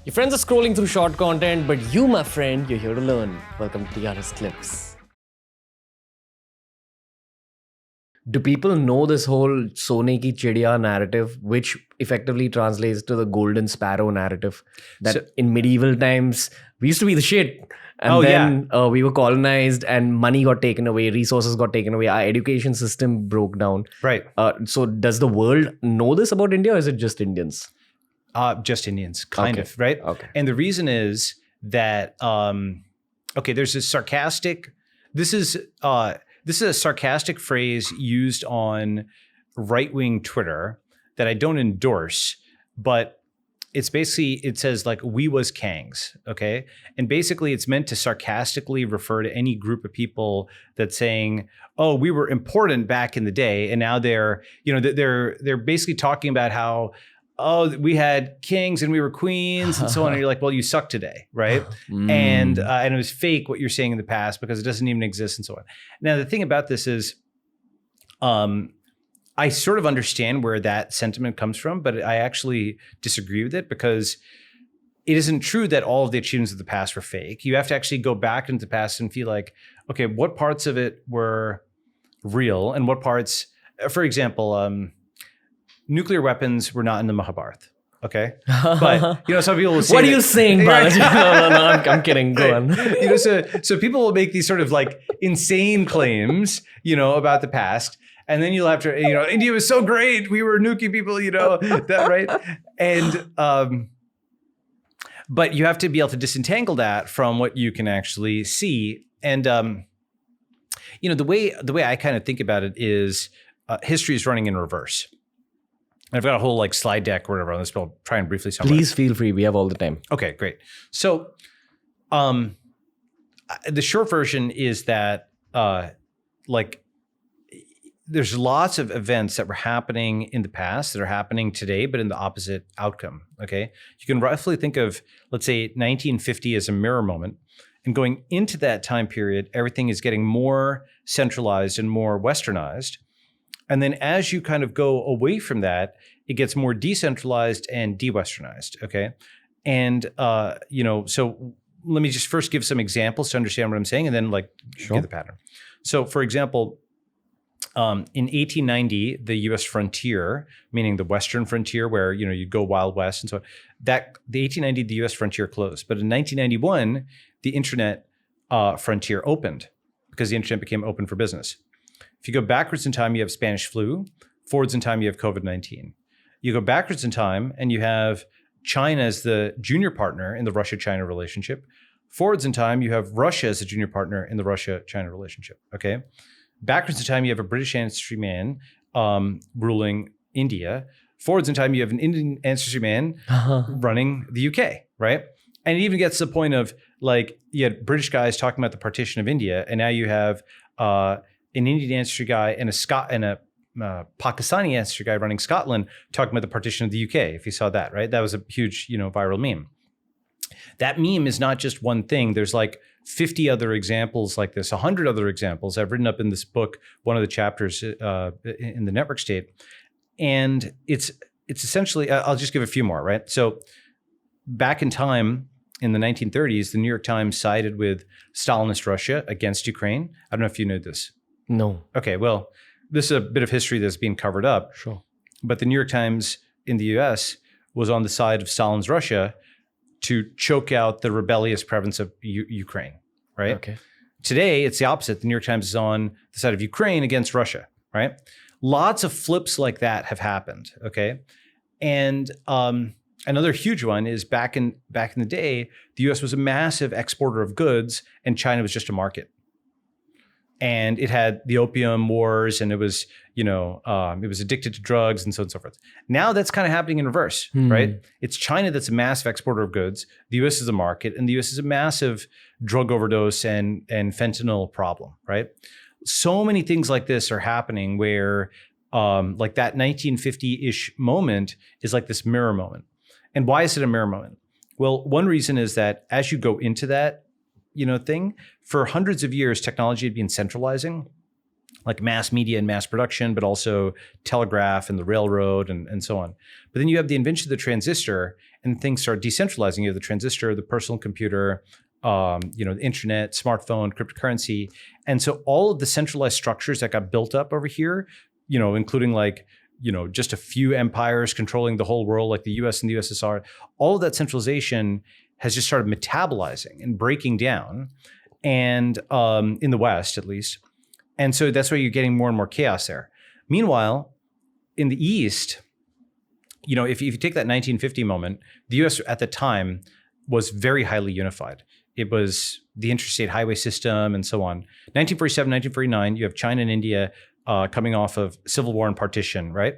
Your friends are scrolling through short content, but you, my friend, you're here to learn. Welcome to TRS Clips. Do people know this whole Sone ki chidiya narrative, which effectively translates to the golden sparrow narrative? That in medieval times, we used to be the shit. And we were colonized and money got taken away, resources got taken away, our education system broke down. Right. So does the world know this about India, or is it just Indians? Just Indians, kind of, right? Okay. And the reason is that, there's this sarcastic, this is a sarcastic phrase used on right-wing Twitter that I don't endorse, but it's basically, it says like, we was Kangs, okay? And basically it's meant to sarcastically refer to any group of people that's saying, oh, we were important back in the day. And now they're basically talking about how, oh, we had kings and we were queens and so on. And you're like, well, you suck today, right? And it was fake what you're saying in the past because it doesn't even exist and so on. Now, the thing about this is, I sort of understand where that sentiment comes from, but I actually disagree with it because it isn't true that all of the achievements of the past were fake. You have to actually go back into the past and feel like, okay, what parts of it were real and what parts, for example, nuclear weapons were not in the Mahabharata. Okay. But, some people will say, what are you saying, Balaji? No, I'm kidding. Go on. So people will make these sort of like insane claims, about the past. And then you'll have to, India was so great. We were nuking people, that, right? And, but you have to be able to disentangle that from what you can actually see. And, the way I kind of think about it is history is running in reverse. I've got a whole like slide deck or whatever on this, but I'll try and briefly summarize. Please feel free. We have all the time. Okay, great. So the short version is that there's lots of events that were happening in the past that are happening today, but in the opposite outcome, okay? You can roughly think of, let's say, 1950 as a mirror moment. And going into that time period, everything is getting more centralized and more westernized. And then as you kind of go away from that, it gets more decentralized and de-westernized, okay? And, so let me just first give some examples to understand what I'm saying and then get the pattern. So for example, in 1890, the US frontier, meaning the Western frontier where, you go Wild West and so on, the 1890, the US frontier closed. But in 1991, the internet frontier opened because the internet became open for business. If you go backwards in time, you have Spanish flu. Forwards in time, you have COVID-19. You go backwards in time and you have China as the junior partner in the Russia-China relationship. Forwards in time, you have Russia as a junior partner in the Russia-China relationship, okay? Backwards in time, you have a British ancestry man ruling India. Forwards in time, you have an Indian ancestry man running the UK, right? And it even gets to the point of you had British guys talking about the partition of India, and now you have an Indian ancestry guy and a Pakistani ancestry guy running Scotland talking about the partition of the UK, if you saw that, right? That was a huge, viral meme. That meme is not just one thing. There's 50 other examples like this, 100 other examples I've written up in this book, one of the chapters in the network state. And it's essentially, I'll just give a few more, right? So back in time, in the 1930s, the New York Times sided with Stalinist Russia against Ukraine. I don't know if you knew this. No. Okay, well, this is a bit of history that's being covered up. Sure. But the New York Times in the US was on the side of Stalin's Russia to choke out the rebellious province of Ukraine, right? Okay. Today, it's the opposite. The New York Times is on the side of Ukraine against Russia, right? Lots of flips like that have happened, okay? And another huge one is back in the day, the US was a massive exporter of goods and China was just a market. And it had the opium wars and it was, it was addicted to drugs and so on and so forth. Now that's kind of happening in reverse, right? It's China that's a massive exporter of goods. The US is a market and the US is a massive drug overdose and fentanyl problem, right? So many things like this are happening where that 1950-ish moment is like this mirror moment. And why is it a mirror moment? Well, one reason is that as you go into that, thing, for hundreds of years, technology had been centralizing, like mass media and mass production, but also telegraph and the railroad and so on. But then you have the invention of the transistor, and things start decentralizing. You have the transistor, the personal computer, the internet, smartphone, cryptocurrency. And so all of the centralized structures that got built up over here, including just a few empires controlling the whole world, like the US and the USSR, all of that centralization has just started metabolizing and breaking down, and in the West at least. And so that's why you're getting more and more chaos there. Meanwhile, in the East, if you take that 1950 moment, the US at the time was very highly unified. It was the interstate highway system and so on. 1947, 1949, you have China and India coming off of civil war and partition, right?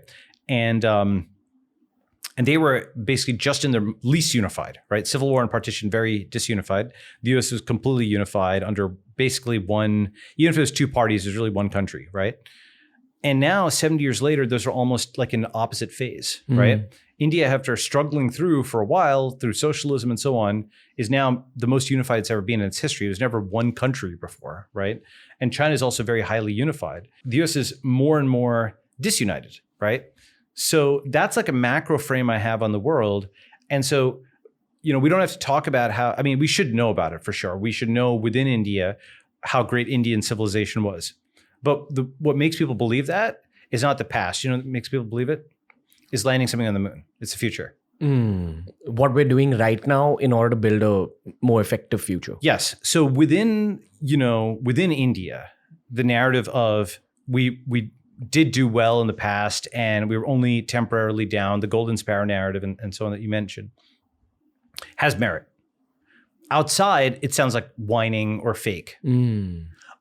And they were basically just in their least unified, right? Civil war and partition, very disunified. The US was completely unified under basically one, even if it was two parties, it was really one country, right? And now 70 years later, those are almost like in the opposite phase, right? India, after struggling through for a while through socialism and so on, is now the most unified it's ever been in its history. It was never one country before, right? And China is also very highly unified. The US is more and more disunited, right? So that's like a macro frame I have on the world. And so, we don't have to talk about we should know about it for sure. We should know within India how great Indian civilization was. But what makes people believe that is not the past. What makes people believe it? Is landing something on the moon. It's the future. What we're doing right now in order to build a more effective future. Yes. So within India, the narrative of we did do well in the past and we were only temporarily down, the golden sparrow narrative and so on that you mentioned, has merit. Outside, it sounds like whining or fake.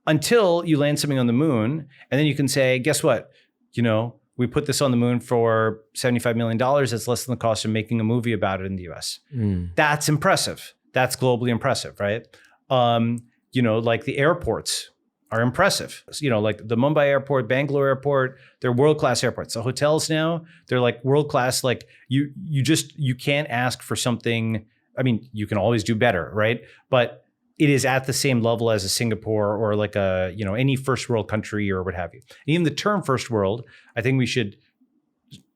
Until you land something on the moon, and then you can say, guess what? We put this on the moon for $75 million. That's less than the cost of making a movie about it in the US. That's impressive. That's globally impressive, right? Like the airports are impressive. Like the Mumbai airport, Bangalore airport, they're world-class airports. The hotels now, they're like world-class. Like you can't ask for something. You can always do better, right? But it is at the same level as a Singapore or like any first world country or what have you. And even the term first world, I think we should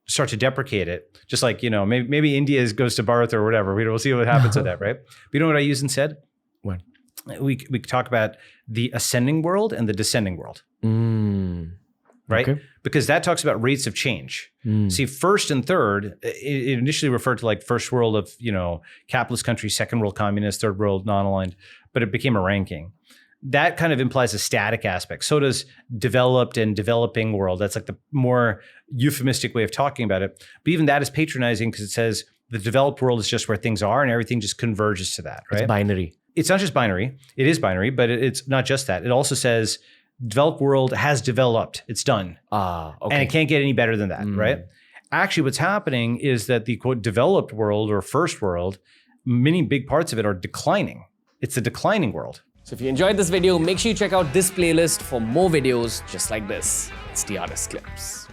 start to deprecate it. Just like, maybe India goes to Bharat or whatever. We'll see what happens with that, right? But you know what I use instead? What? We could talk about the ascending world and the descending world. Right? Okay. Because that talks about rates of change. See, first and third, it initially referred to like first world of, capitalist country, second world communist, third world non-aligned, but it became a ranking. That kind of implies a static aspect. So does developed and developing world. That's like the more euphemistic way of talking about it. But even that is patronizing because it says the developed world is just where things are and everything just converges to that, right? It's binary. It's not just binary. It is binary, but it's not just that. It also says developed world has developed. It's done. Okay. And it can't get any better than that, right? Actually, what's happening is that the quote developed world or first world, many big parts of it are declining. It's the declining world. So if you enjoyed this video, make sure you check out this playlist for more videos just like this. It's the Artist Clips.